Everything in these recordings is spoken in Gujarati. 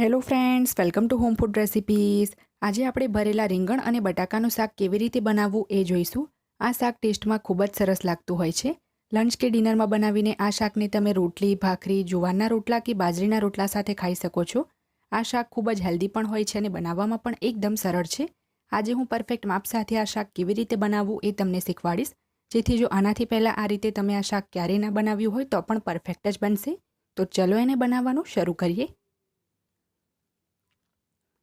Hello friends, welcome to home food recipes. આજે આપણે ભરેલા રીંગણ અને બટાકાનું શાક કેવી રીતે બનાવવું એ જોઈશું. આ શાક ટેસ્ટમાં ખૂબ જ સરસ લાગતું હોય છે. લંચ કે ડિનરમાં બનાવીને આ શાકને તમે રોટલી, ભાખરી, જુવારના રોટલા કે બાજરીના રોટલા સાથે ખાઈ શકો છો. આ શાક ખૂબ જ હેલ્ધી પણ હોય છે અને બનાવવામાં પણ એકદમ સરળ છે. આજે હું પરફેક્ટ માપ સાથે આ શાક કેવી રીતે બનાવવું એ તમને શીખવાડીશ, જેથી જો આનાથી પહેલાં આ રીતે તમે આ શાક ક્યારેય ના બનાવ્યું હોય તો પણ પરફેક્ટ જ બનશે. તો ચલો એને બનાવવાનું શરૂ કરીએ.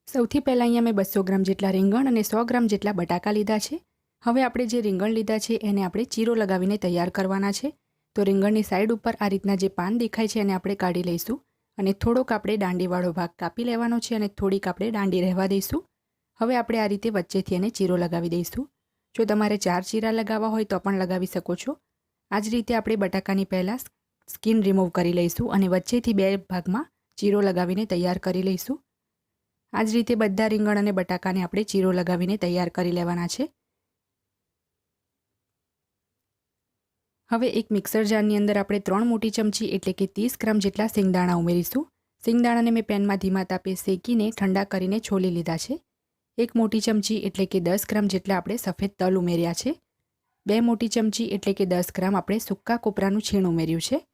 સૌથી પહેલાં અહીંયા મેં 200 ગ્રામ જેટલા રીંગણ અને 100 ગ્રામ જેટલા બટાકા લીધા છે. હવે આપણે જે રીંગણ લીધા છે એને આપણે ચીરો લગાવીને તૈયાર કરવાના છે. તો રીંગણની સાઈડ ઉપર આ રીતના જે પાન દેખાય છે એને આપણે કાઢી લઈશું અને થોડોક આપણે દાંડીવાળો ભાગ કાપી લેવાનો છે અને થોડીક આપણે દાંડી રહેવા દઈશું. હવે આપણે આ રીતે વચ્ચેથી એને ચીરો લગાવી દઈશું. જો તમારે 4 ચીરા લગાવવા હોય તો પણ લગાવી શકો છો. આ જ રીતે આપણે બટાકાની પહેલાં સ્કિન રિમૂવ કરી લઈશું અને વચ્ચેથી 2 ભાગમાં ચીરો લગાવીને તૈયાર કરી લઈશું. આ જ રીતે બધા રીંગણ અને બટાકાને આપણે ચીરો લગાવીને તૈયાર કરી લેવાના છે. હવે એક મિક્સર જારની અંદર આપણે 3 મોટી ચમચી એટલે કે 30 ગ્રામ જેટલા સિંગદાણા ઉમેરીશું. સિંગદાણાને મેં પેનમાં ધીમા તાપે શેકીને ઠંડા કરીને છોલી લીધા છે. 1 મોટી ચમચી એટલે કે 10 ગ્રામ જેટલા આપણે સફેદ તલ ઉમેર્યા છે. 2 મોટી ચમચી એટલે કે 10 ગ્રામ આપણે સૂકા કોપરાનું છીણ ઉમેર્યું છે.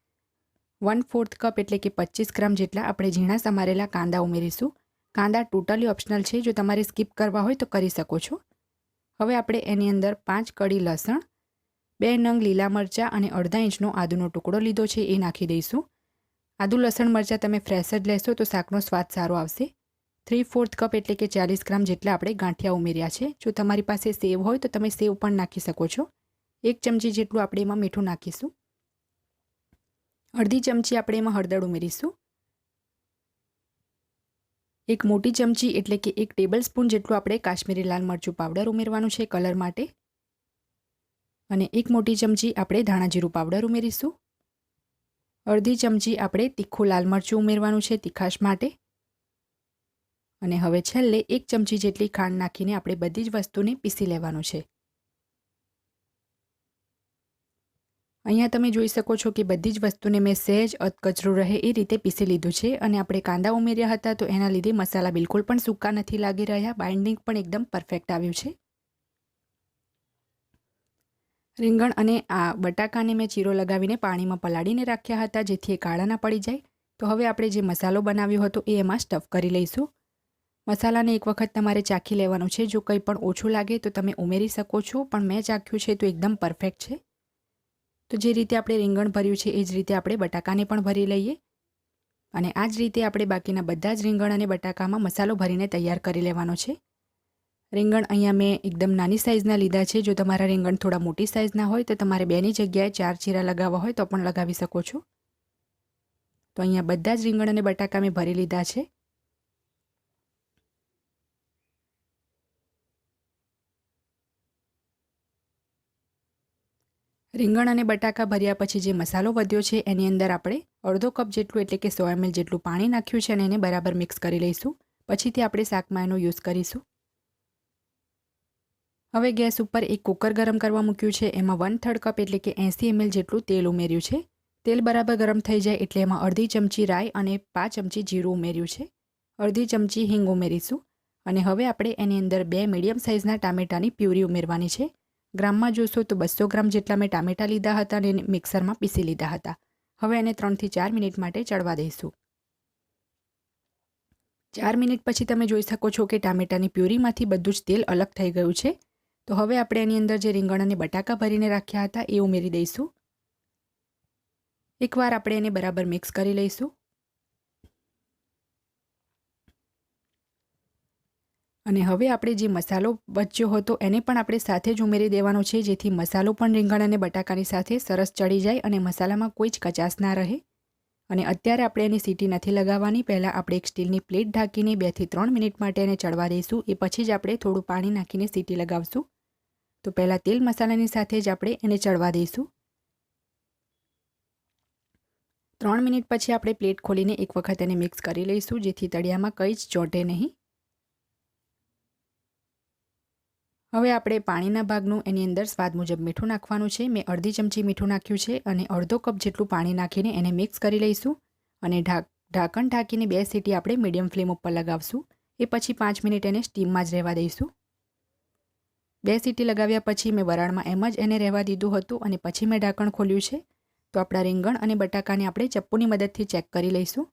1/4 કપ એટલે કે 25 ગ્રામ જેટલા આપણે ઝીણા સમારેલા કાંદા ઉમેરીશું. કાંદા ટોટલી ઓપ્શનલ છે, જો તમારે સ્કીપ કરવા હોય તો કરી શકો છો. હવે આપણે એની અંદર 5 કળી લસણ, 2 નંગ લીલા મરચાં અને અડધા ઇંચનો આદુનો ટુકડો લીધો છે એ નાખી દઈશું. આદુ લસણ મરચાં તમે ફ્રેશ જ લેશો તો શાકનો સ્વાદ સારો આવશે. 3/4 કપ એટલે કે 40 ગ્રામ જેટલા આપણે ગાંઠિયા ઉમેર્યા છે. જો તમારી પાસે સેવ હોય તો તમે સેવ પણ નાખી શકો છો. 1 ચમચી જેટલું આપણે એમાં મીઠું નાખીશું. અડધી ચમચી આપણે એમાં હળદર ઉમેરીશું. 1 મોટી ચમચી એટલે કે 1 ટેબલ સ્પૂન જેટલું આપણે કાશ્મીરી લાલ મરચું પાવડર ઉમેરવાનું છે કલર માટે. અને 1 મોટી ચમચી આપણે ધાણા જીરું પાવડર ઉમેરીશું. અડધી ચમચી આપણે તીખું લાલ મરચું ઉમેરવાનું છે તીખાશ માટે. અને હવે છેલ્લે 1 ચમચી જેટલી ખાંડ નાખીને આપણે બધી જ વસ્તુને પીસી લેવાનું છે. અહીંયા તમે જોઈ શકો છો કે બધી જ વસ્તુને મેં સહેજ અધકચરું રહે એ રીતે પીસી લીધું છે. અને આપણે કાંદા ઉમેર્યા હતા તો એના લીધે મસાલા બિલકુલ પણ સૂકા નથી લાગી રહ્યા. બાઇન્ડિંગ પણ એકદમ પરફેક્ટ આવ્યું છે. રીંગણ અને આ બટાકાને મેં ચીરો લગાવીને પાણીમાં પલાળીને રાખ્યા હતા જેથી એ કાળા ના પડી જાય. તો હવે આપણે જે મસાલો બનાવ્યો હતો એ એમાં સ્ટફ કરી લઈશું. મસાલાને એક વખત તમારે ચાખી લેવાનું છે. જો કંઈ પણ ઓછું લાગે તો તમે ઉમેરી શકો છો, પણ મેં ચાખ્યું છે તો એકદમ પરફેક્ટ છે. તો જે રીતે આપણે રીંગણ ભર્યું છે એ જ રીતે આપણે બટાકાને પણ ભરી લઈએ. અને આ જ રીતે આપણે બાકીના બધા જ રીંગણ અને બટાકામાં મસાલો ભરીને તૈયાર કરી લેવાનો છે. રીંગણ અહીંયા મેં એકદમ નાની સાઇઝના લીધા છે. જો તમારા રીંગણ થોડા મોટી સાઇઝના હોય તો તમારે 2ની જગ્યાએ 4 ચીરા લગાવવા હોય તો પણ લગાવી શકો છો. તો અહીંયા બધા જ રીંગણ અને બટાકા મેં ભરી લીધા છે. રીંગણ અને બટાકા ભર્યા પછી જે મસાલો વધ્યો છે એની અંદર આપણે અડધો કપ જેટલું એટલે કે 100 ml જેટલું પાણી નાખ્યું છે અને એને બરાબર મિક્સ કરી લઈશું. પછીથી આપણે શાકમાં એનો યુઝ કરીશું. હવે ગેસ ઉપર એક કુકર ગરમ કરવા મૂક્યું છે. એમાં 1/3 કપ એટલે કે 80 ml જેટલું તેલ ઉમેર્યું છે. તેલ બરાબર ગરમ થઈ જાય એટલે એમાં અડધી ચમચી રાઈ અને 5 ચમચી જીરું ઉમેર્યું છે. અડધી ચમચી હિંગ ઉમેરીશું. અને હવે આપણે એની અંદર 2 મીડિયમ સાઇઝના ટામેટાની પ્યુરી ઉમેરવાની છે. ગ્રામમાં જોશો તો 200 ગ્રામ જેટલા મેં ટામેટાં લીધા હતા અને મિક્સરમાં પીસી લીધા હતા. હવે એને 3થી 4 મિનિટ માટે ચડવા દઈશું. 4 મિનિટ પછી તમે જોઈ શકો છો કે ટામેટાની પ્યુરીમાંથી બધું જ તેલ અલગ થઈ ગયું છે. તો હવે આપણે એની અંદર જે રીંગણ અને બટાકા ભરીને રાખ્યા હતા એ ઉમેરી દઈશું. એકવાર આપણે એને બરાબર મિક્સ કરી લઈશું. અને હવે આપણે જે મસાલો બચ્યો હતો એને પણ આપણે સાથે જ ઉમેરી દેવાનો છે, જેથી મસાલો પણ રીંગણ અને બટાકાની સાથે સરસ ચડી જાય અને મસાલામાં કોઈ જ કચાશ ના રહે. અને અત્યારે આપણે એની સીટી નથી લગાવવાની. પહેલાં આપણે એક સ્ટીલની પ્લેટ ઢાંકીને 2 થી 3 મિનિટ માટે એને ચડવા દઈશું. એ પછી જ આપણે થોડું પાણી નાખીને સીટી લગાવશું. તો પહેલાં તેલ મસાલાની સાથે જ આપણે એને ચડવા દઈશું. 3 મિનિટ પછી આપણે પ્લેટ ખોલીને એક વખત એને મિક્સ કરી લઈશું, જેથી તળિયામાં કંઈ જ ચોંટે નહીં. હવે આપણે પાણીના ભાગનું એની અંદર સ્વાદ મુજબ મીઠું નાખવાનું છે. મેં અડધી ચમચી મીઠું નાખ્યું છે અને અડધો કપ જેટલું પાણી નાખીને એને મિક્સ કરી લઈશું. અને ઢાંકણ ઢાંકીને 2 સીટી આપણે મીડિયમ ફ્લેમ ઉપર લગાવશું. એ પછી 5 મિનિટ એને સ્ટીમમાં જ રહેવા દઈશું. 2 સીટી લગાવ્યા પછી મેં વરાળમાં એમ જ એને રહેવા દીધું હતું અને પછી મેં ઢાંકણ ખોલ્યું છે. તો આપણા રીંગણ અને બટાકાને આપણે ચપ્પુની મદદથી ચેક કરી લઈશું.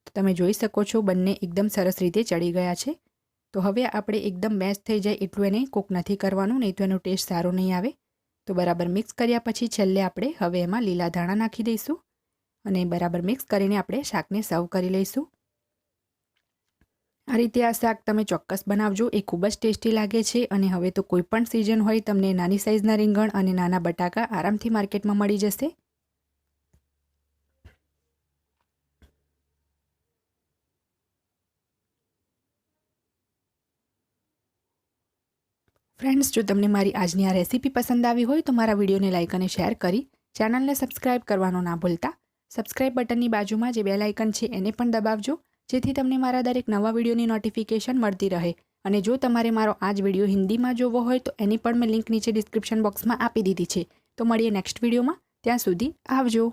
તો તમે જોઈ શકો છો બંને એકદમ સરસ રીતે ચડી ગયા છે. તો હવે આપણે એકદમ મેશ થઈ જાય એટલું એને કૂક નથી કરવાનું, નહીં તો એનો ટેસ્ટ સારો નહીં આવે. તો બરાબર મિક્સ કર્યા પછી છેલ્લે આપણે હવે એમાં લીલા ધાણા નાખી દઈશું અને બરાબર મિક્સ કરીને આપણે શાકને સર્વ કરી લઈશું. આ રીતે આ શાક તમે ચોક્કસ બનાવજો, એ ખૂબ જ ટેસ્ટી લાગે છે. અને હવે તો કોઈ પણ સિઝન હોય તમને નાની સાઇઝના રીંગણ અને નાના બટાકા આરામથી માર્કેટમાં મળી જશે. ફ્રેન્ડ્સ, જો તમને મારી આજની આ રેસીપી પસંદ આવી હોય તો મારા વિડીયોને લાઇક અને શેર કરી ચેનલને સબસ્ક્રાઇબ કરવાનું ના ભૂલતા. સબસ્ક્રાઇબ બટનની બાજુમાં જે બેલ આઇકન છે એને પણ દબાવજો, જેથી તમને મારા દરેક નવા વિડીયોની નોટિફિકેશન મળતી રહે. અને જો તમારે મારો આ જ વિડીયો હિન્દીમાં જોવો હોય તો એની પણ મેં લિંક નીચે ડિસ્ક્રિપ્શન બોક્સમાં આપી દીધી છે. તો મળીએ નેક્સ્ટ વિડીયોમાં. ત્યાં સુધી આવજો.